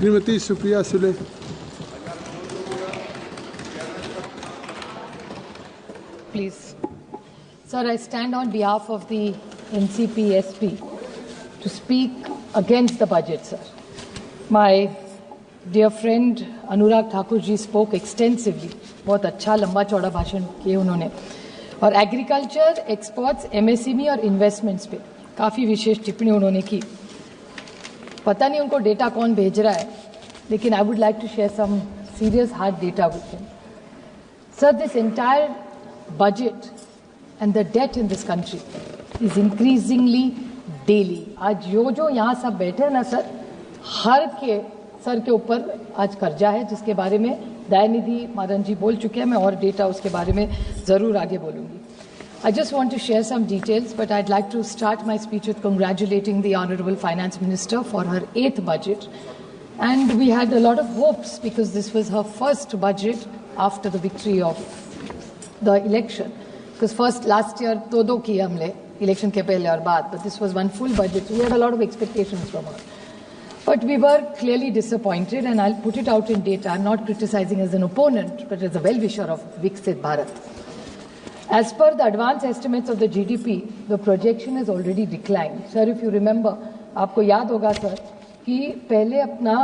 Shrimati Supriya Sule. Please. Sir, I stand on behalf of the NCP-SP to speak against the budget, sir. My dear friend Anurag Thakur ji spoke extensively. बहुत अच्छा लंबा चौड़ा भाषण किए उन्होंने और एग्रीकल्चर, एक्सपोर्ट्स, एमएसएमई और इन्वेस्टमेंट्स पे काफ़ी विशेष टिप्पणी उन्होंने की। पता नहीं उनको डेटा कौन भेज रहा है, लेकिन I would like to share some serious hard data with him. Sir, this entire budget and the debt in this country is increasingly daily. आज जो यहाँ सब बैठे हैं ना सर, हर के सर के ऊपर आज कर्जा है, जिसके बारे में दयानिधि मारन जी बोल चुके हैं। मैं और डेटा उसके बारे में ज़रूर आगे बोलूँगी। I just want to share some details, but I'd like to start my speech with congratulating the Honorable Finance Minister for her 8th budget. And we had a lot of hopes because this was her first budget after the victory of the election, because first last year दो किए हमने election के पहले और बाद, but this was one full budget, so we had a lot of expectations from her. But we were clearly disappointed, and I'll put it out in data. I'm not criticizing as an opponent, but as a well-wisher of Viksit Bharat. As per the advance estimates of the GDP, the projection has already declined. Sir, if you remember, आपको याद होगा sir कि पहले अपना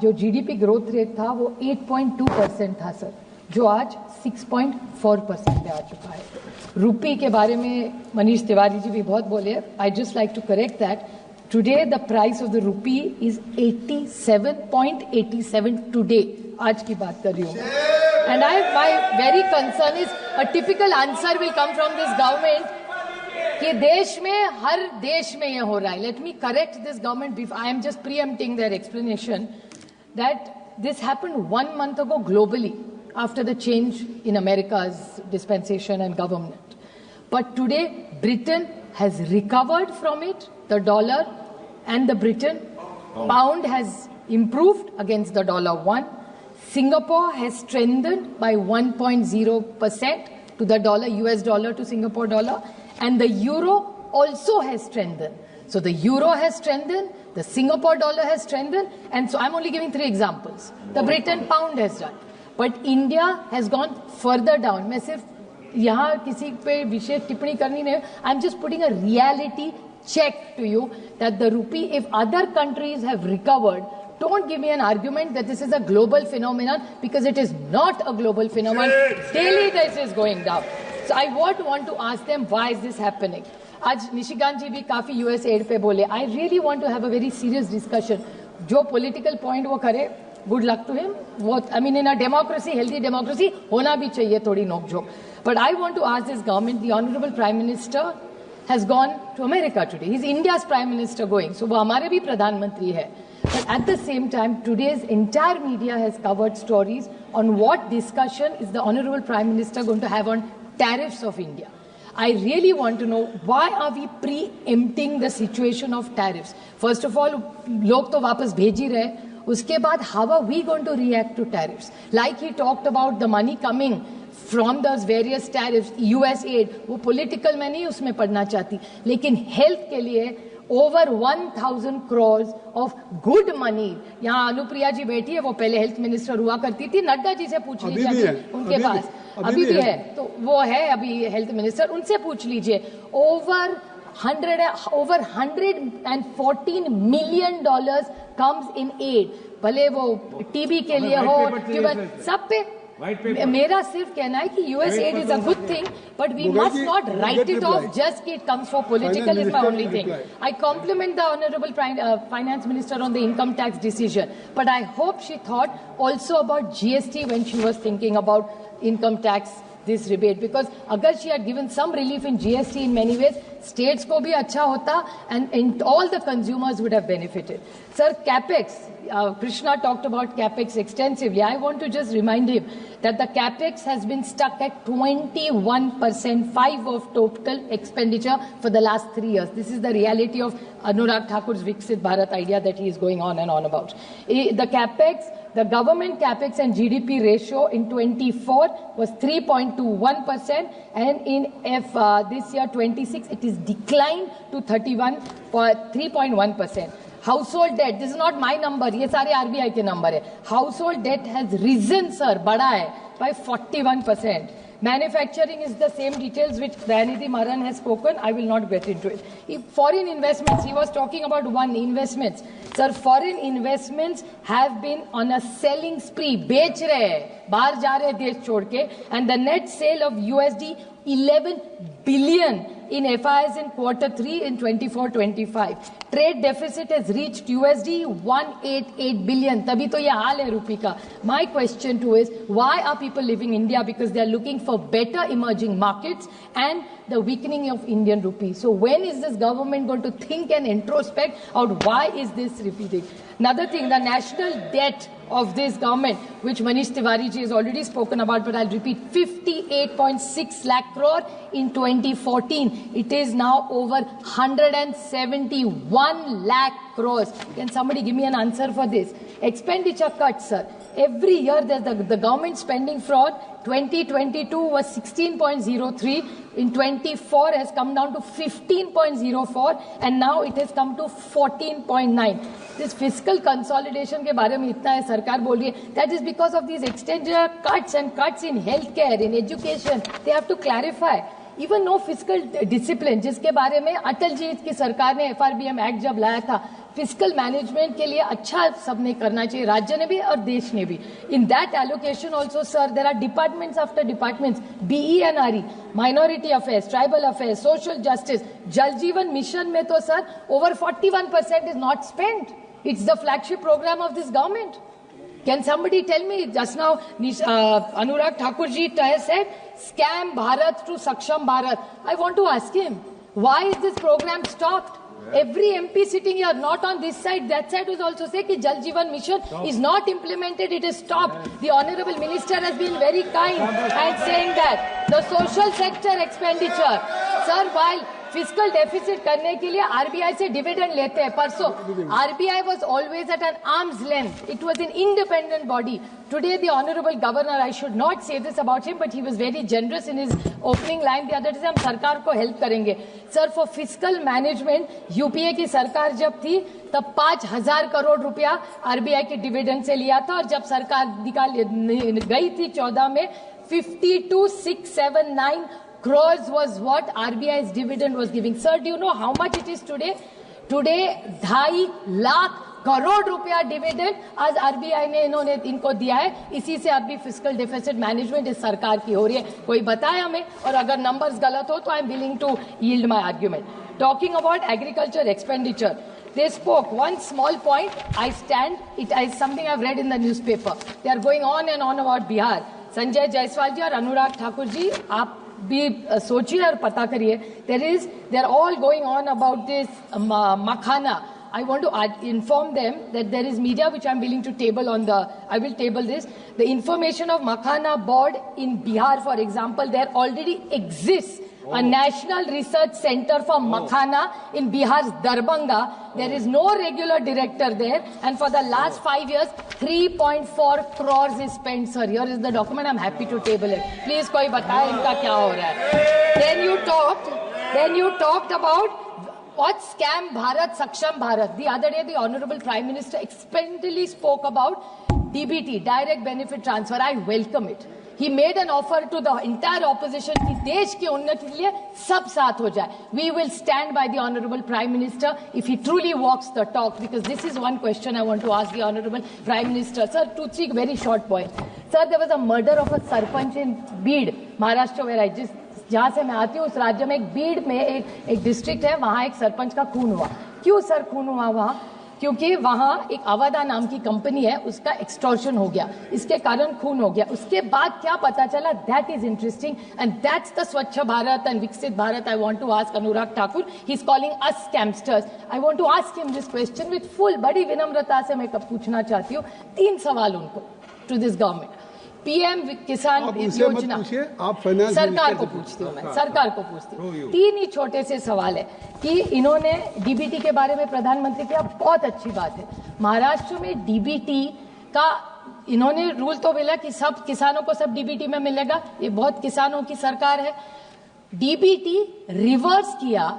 जो GDP growth rate था वो 8.2% था सर, जो आज 6.4% पे आ चुका है। रुपी के बारे में मनीष तिवारी जी भी बहुत बोले। I just like to correct that today the price of the rupee is 87.87 today, आज की बात कर रही हूँ। And I my very concern is a typical answer will come from this government कि देश में, हर देश में ये हो रहा है। Let me correct this government, I am just preempting their explanation that this happened 1 month ago globally, after the change in America's dispensation and government. But today, Britain has recovered from it, the dollar and the Britain. Pound has improved against the $1. Singapore has strengthened by 1.0% to the dollar, US dollar to Singapore dollar. And the euro also has strengthened. So the euro has strengthened, the Singapore dollar has strengthened. And so I'm only giving 3 examples. The Britain pound has done. But India has gone further down. मैं सिर्फ यहाँ किसी पे विशेष टिप्पणी करनी नहीं, I'm just putting a reality check to you that the rupee, if other countries have recovered, don't give me an argument that this is a global phenomenon, because it is not a global phenomenon. Daily this is going down. So I would want to ask them, why is this happening? आज निशिकांत जी भी काफी US aid पे बोले. I really want to have a very serious discussion. जो political point वो करे, good luck to him. What, I mean, in a democracy, healthy democracy, होना भी चाहिए थोड़ी नोक-झोंक. But I want to ask this government, the Honorable Prime Minister has gone to America today. He's India's Prime Minister going. So वो हमारे भी प्रधानमंत्री है. But at the same time, today's entire media has covered stories on what discussion is the Honorable Prime Minister going to have on tariffs of India. I really want to know, why are we preempting the situation of tariffs? First of all, लोग तो वापस भेज ही रहे. उसके बाद, how are we going to react to tariffs? Like he talked about the money coming from those various tariffs, US aid, वो political मैं नहीं उसमें पढ़ना चाहती, लेकिन health के लिए over 1,000 crores of good money. यहाँ अनुप्रिया जी बैठी है, वो पहले हेल्थ मिनिस्टर हुआ करती थी, नड्डा जी से पूछ लीजिए उनके पास, अभी भी है, तो वो है अभी हेल्थ मिनिस्टर, उनसे पूछ लीजिए। over $114 million comes in aid, भले वो टीबी के लिए हो, ट्यूबर, सब पे। मेरा सिर्फ कहना है कि US aid is a good thing, but we must not write it off just कि it comes for political, is my only thing. I compliment the Honorable Finance Minister on the income tax decision, but I hope she thought also about GST when she was thinking about income tax, this rebate, because agar she had given some relief in GST in many ways, states ko bhi acha hota and all the consumers would have benefited. Sir, capex, Krishna talked about capex extensively. I want to just remind him that the capex has been stuck at 21%, 5 of total expenditure for the last 3 years. This is the reality of Anurag Thakur's Viksit Bharat idea that he is going on and on about. The capex, the government capex and GDP ratio in 24 was 3.21%, and in this year 26 it is declined to 3.1%. Household debt, this is not my number, ये सारे RBI के number है. Household debt has risen, sir, बढ़ा है by 41%. Manufacturing is the same details which Dayanidhi Maran has spoken. I will not get into it. If foreign investments, he was talking about one, investments. Sir, foreign investments have been on a selling spree. बेच रहे हैं, बाहर जा रहे हैं देश छोड़ के. And the net sale of USD 11 billion in FIs in Q3 in 24-25. Trade deficit has reached USD 188 billion. तभी तो ये हाल है रुपये का. My question too is, why are people leaving India? Because they are looking for better emerging markets and the weakening of Indian rupee. So when is this government going to think and introspect out why is this repeating? Another thing, the national debt of this government, which Manish Tiwari ji has already spoken about, but I'll repeat, 58.6 lakh crore in 2014. It is now over 171 lakh crores. Can somebody give me an answer for this? Expenditure cuts, sir. Every year there's the government spending fraud. 2022 was 16.03. In 24 has come down to 15.04 and now it has come to 14.9. This fiscal consolidation के बारे में इतना है सरकार बोल रही है. That is because of these extenditure cuts and cuts in healthcare, in education. They have to clarify. Even no fiscal discipline, जिसके बारे में अटल जी की सरकार ने FRBM एक्ट जब लाया था, फिजिकल मैनेजमेंट के लिए अच्छा सबने करना चाहिए, राज्य ने भी और देश ने भी. In that allocation also sir there are departments after departments, BENRE, minority affairs, tribal affairs, social justice, Jal Jeevan mission में तो sir over 41% is not spent. It's the flagship programme of this government. Can somebody tell me, just now Anurag Thakur ji said, scam Bharat to Saksham Bharat. I want to ask him, why is this program stopped? Every MP sitting here, not on this side, that side, was also saying that Jal Jeevan Mission is not implemented, it is stopped. The Honorable Minister has been very kind and saying that the social sector expenditure, sir, while physical deficit करने के लिए RBI से dividend लेते हैं. परसों RBI was always at an arms length. It was an independent body. Today the honourable governor, I should not say this about him, but he was very generous in his opening line the other day. हम सरकार को help करेंगे sir for physical management. UPA की सरकार जब थी तब 5,000 करोड़ रुपया आरबीआई के डिविडेंड से लिया था, और जब सरकार गई थी 14 में 52,679 crores was what RBI's dividend was giving. Sir, do you know how much it is today? Today 2.5 lakh crore रुपया डिविडेंड आज आरबीआई ने इनको दिया है. इसी से अभी फिजिकल डेफिसिट मैनेजमेंट इस सरकार की हो रही है. कोई बताए हमें, और अगर नंबर्स गलत हो तो I am willing to yield my argument. Talking about agriculture expenditure, they spoke one small point. I stand, it is something I've read in the newspaper. They are going on and on about Bihar. Sanjay Jaiswal ji और अनुराग ठाकुर जी, आप भी सोचिए और पता करिए. they are all going on about this makhana. I want to inform them that there is media which I am willing to table on the, I will table this. The information of Makhana board in Bihar, for example, there already exists a national research center for Makhana in Bihar's Darbhanga. There is no regular director there, and for the last 5 years, 3.4 crores is spent, sir. Here is the document. I'm happy to table it. Please, koi bataye inka kya ho raha hai. Then you talked about what scam Bharat, Saksham Bharat. The other day, the Honorable Prime Minister explicitly spoke about DBT, direct benefit transfer. I welcome it. He made an offer to the entire opposition कि देश की उन्नति के लिए सब साथ हो जाए. We will stand by the Honorable Prime Minister if he truly walks the talk, because this is one question I want to ask the Honorable Prime Minister. Sir, 2-3 very short points. Sir, there was a murder of a sarpanch in Beed, Maharashtra, where I just जहाँ से मैं आती हूँ उस राज्य में एक बीड में एक डिस्ट्रिक्ट है, वहाँ एक सरपंच का खून हुआ. क्यों सर खून हुआ वहाँ? क्योंकि वहाँ एक अवधा नाम की कंपनी है, उसका एक्सटॉर्शन हो गया, इसके कारण खून हो गया. उसके बाद क्या पता चला? That is interesting and that's the Swachh Bharat and Viksit Bharat. I want to ask Anurag Thakur, he is calling us scamsters. I want to ask him this question with full, बड़ी विनम्रता से मैं पूछना चाहती हूँ 3 सवाल उनको टू दिस गवर्नमेंट. पीएम किसान योजना, आप सरकार को पूछती हूँ, मैं सरकार को पूछती हूँ. 3 ही छोटे से सवाल है कि इन्होंने डीबीटी के बारे में प्रधानमंत्री किया, बहुत अच्छी बात है. महाराष्ट्र में डीबीटी का इन्होंने रूल तो मिला कि सब किसानों को सब डीबीटी में मिलेगा. ये बहुत किसानों की सरकार है. डीबीटी रिवर्स किया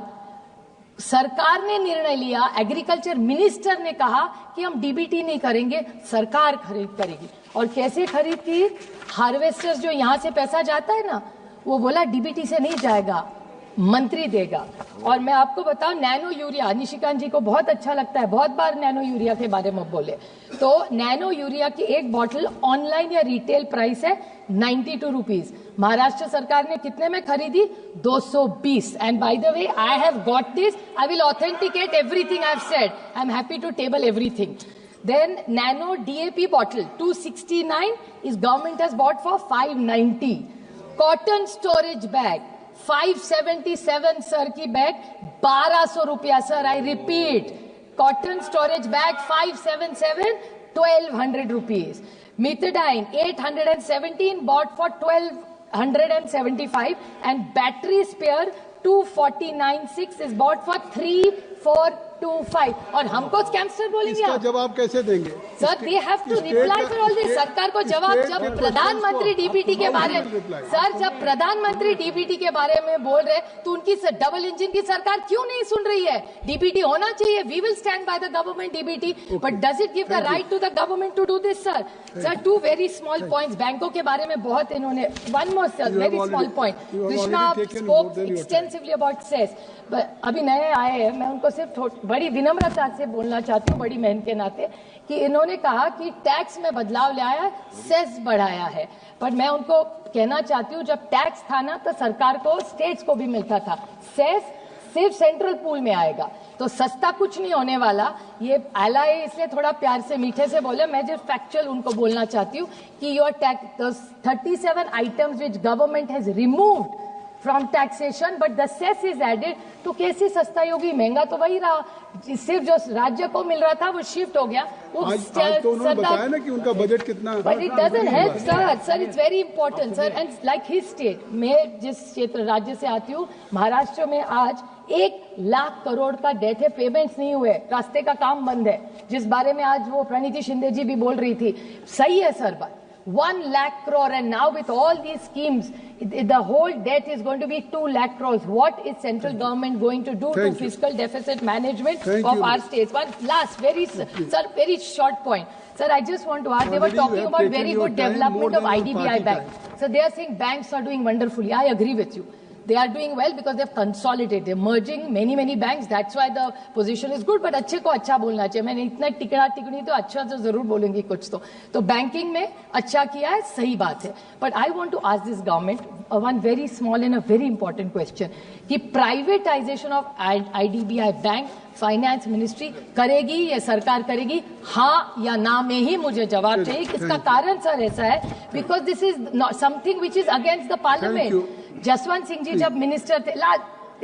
सरकार ने निर्णय लिया, एग्रीकल्चर मिनिस्टर ने कहा कि हम डीबीटी नहीं करेंगे, सरकार खरीद करेगी। और कैसे खरीद की? हार्वेस्टर्स जो यहां से पैसा जाता है ना, वो बोला डीबीटी से नहीं जाएगा, मंत्री देगा। और मैं आपको बताऊं, नैनो यूरिया, निशिकांत जी को बहुत अच्छा लगता है, बहुत बार नैनो यूरिया के बारे में बोले, तो नैनो यूरिया की एक बॉटल ऑनलाइन या रिटेल प्राइस है 92 रुपीज। महाराष्ट्र सरकार ने कितने में खरीदी? 220। And by the way, I have got this, I will authenticate everything I have said, I am happy to table everything. Then nano DAP bottle 269 is government has bought for 590. Cotton storage bag 577 sir की bag 1200 रुपया sir, I repeat, cotton storage bag 577 1200 rupees. Methadone 817 bought for 1275 and battery spare 249.6 is bought for 3425. और हमको scamster बोलेंगे इसका आप? जवाब कैसे देंगे sir, they have to reply for all this. सरकार को जवाब, जब प्रधानमंत्री डीबीटी के बारे में, सर जब प्रधानमंत्री डीबीटी के बारे में बोल रहे, तो उनकी डबल इंजन की सरकार क्यों नहीं सुन रही है? डीबीटी होना चाहिए, we will stand by the government DBT, but does it give the right to the government to do this? Sir sir, two very small points, बैंकों के बारे में बहुत इन्होंने, one more sir, very small point, Krishna spoke extensively about cess, अभी नए आए हैं, मैं उनको सिर्फ बड़ी विनम्रता से बोलना चाहती हूँ, बड़ी मेहनत के नाते, कि इन्होंने कहा कि टैक्स में बदलाव लाया है, सेस बढ़ाया है, पर मैं उनको कहना चाहती हूँ, जब टैक्स था ना तो सरकार को, स्टेट्स को भी मिलता था, सेस सिर्फ सेंट्रल पूल में आएगा, तो सस्ता कुछ नहीं होने वाला। ये एलआई इसलिए थोड़ा प्यार से मीठे से बोले, मैं जो फैक्चुअल उनको बोलना चाहती हूँ कि your tax 37 items which government has removed from taxation but the cess is added, तो कैसे सस्ता होगी? महंगा तो वही रहा, सिर्फ जो राज्य को मिल रहा था वो शिफ्ट हो गया। आज तो उन्होंने बताया ना कि उनका बजट कितना है, but it doesn't help sir, sir it's very important sir, and like his state, मैं जिस क्षेत्र राज्य से आती हूँ, महाराष्ट्र में आज 1 लाख करोड़ का डेट है, पेमेंट्स नहीं हुए, रास्ते का काम बंद है, जिस बारे में आज वो प्रणीति शिंदे जी भी बोल रही थी, सही है सर बात, 1 lakh crore, and now with all these schemes, the whole debt is going to be 2 lakh crores. What is central government going to do to fiscal deficit management of our states? One last, very short point. Sir, I just want to ask, they were talking about very good development of IDBI Bank. So they are saying banks are doing wonderfully. I agree with you. They are doing well because they've consolidated. They're merging many banks. That's why the position is good. But अच्छे को अच्छा बोलना चाहिए. मैंने इतना टिकड़ा टिकड़ी तो अच्छा तो जरूर बोलूंगी कुछ तो बैंकिंग में अच्छा किया है, सही बात है. But I want to ask this government one very small and a very important question कि privatisation of IDBI bank finance ministry करेगी या सरकार करेगी? हाँ या ना में ही मुझे जवाब चाहिए. इसका कारण सर ऐसा है because this is something which is against the Parliament. Jaswant Singh ji जब मिनिस्टर थे,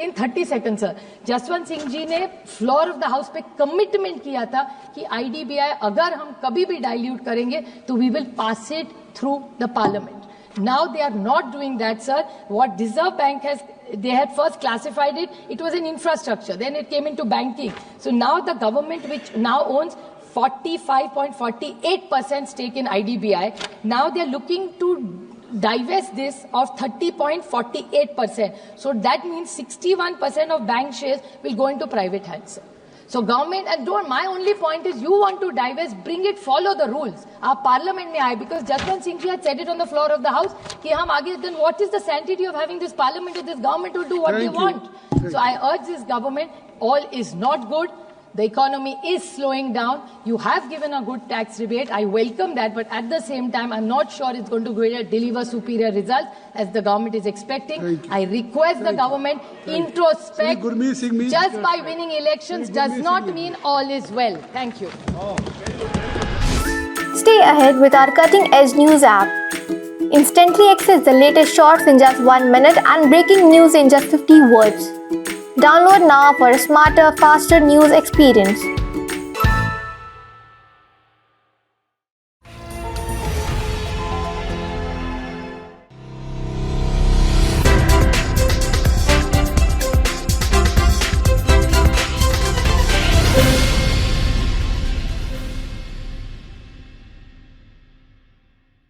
in 30 second sir, Jaswant Singh ji ने फ्लोर ऑफ द हाउस पे कमिटमेंट किया था कि IDBI अगर हम कभी भी डाइल्यूट करेंगे तो we will pass it through the parliament. Now they are not doing that, sir. What Reserve Bank has, they had first classified it, it was an infrastructure, then it came into banking. So now the government, which now owns 45.48% stake in IDBI, now they are looking to divest this of 30.48%. So that means 61% of bank shares will go into private hands, sir. So government, and don't, my only point is you want to divest, bring it, follow the rules. आप parliament में आए, because Jaswant Singh ji had said it on the floor of the house कि हम आगे, then what is the sanctity of having this parliament if this government will do what they want? So I urge this government, all is not good. The economy is slowing down. You have given a good tax rebate. I welcome that, but at the same time, I'm not sure it's going to deliver superior results as the government is expecting. I request the government introspect. Just by winning elections does not mean all is well. Thank you. Stay ahead with our cutting-edge news app. Instantly access the latest shorts in just 1 minute and breaking news in just 50 words. Download now for a smarter, faster news experience.